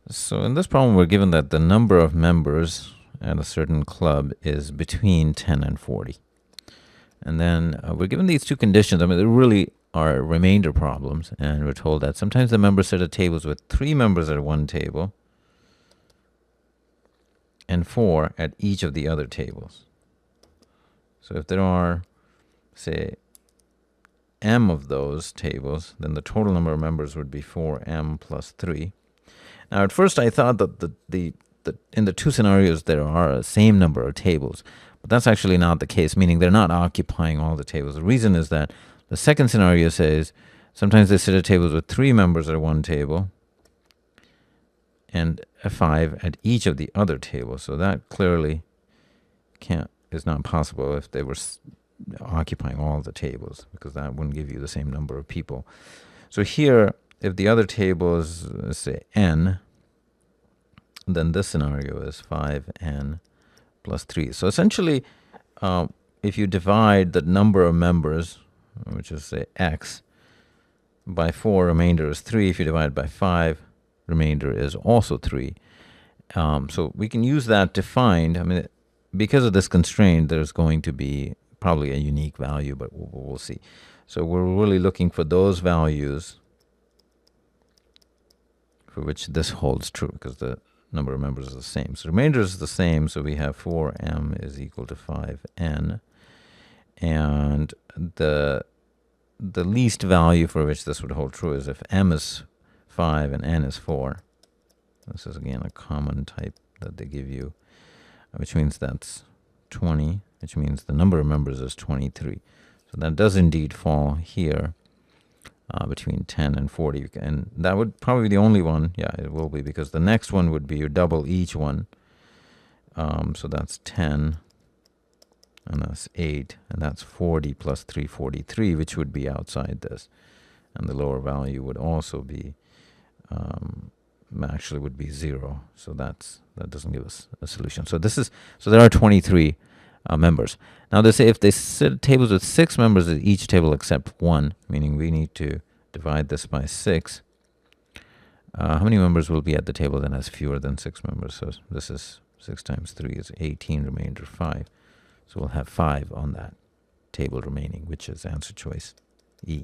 So in this problem, we're given that the number of members at a certain club is between 10 and 40. And then we're given these two conditions. I mean, they really are remainder problems. And we're told that sometimes the members sit at tables with 3 members at one table and 4 at each of the other tables. So if there are, say, m of those tables, then the total number of members would be 4m plus 3. Now, at first, I thought that in the two scenarios there are the same number of tables, but that's actually not the case, meaning they're not occupying all the tables. The reason is that the second scenario says sometimes they sit at tables with 3 members at one table and 5 at each of the other tables. So that clearly is not possible if they were occupying all the tables, because that wouldn't give you the same number of people. So here, if the other table is, let's say, n, then this scenario is 5n plus 3. So essentially, if you divide the number of members, which is, say, x, by 4, remainder is 3. If you divide by 5, remainder is also 3. So we can use that to find, I mean, because of this constraint, there's going to be probably a unique value, but we'll see. So we're really looking for those values for which this holds true, because the number of members is the same. So remainder is the same, so we have 4m is equal to 5n. And the least value for which this would hold true is if m is 5 and n is 4. This is, again, a common type that they give you, which means that's 20, which means the number of members is 23. So that does indeed fall here between 10 and 40. And that would probably be the only one. Yeah, it will be, because the next one would be your double each one. So that's 10, and that's 8, and that's 40 plus 3, 43, which would be outside this. And the lower value would also be, actually would be 0. So that doesn't give us a solution. So there are 23 members. Now they say if they sit at tables with 6 members at each table except 1, meaning we need to divide this by 6, how many members will be at the table that has fewer than 6 members? So this is 6 times 3 is 18, remainder 5. So we'll have 5 on that table remaining, which is answer choice E.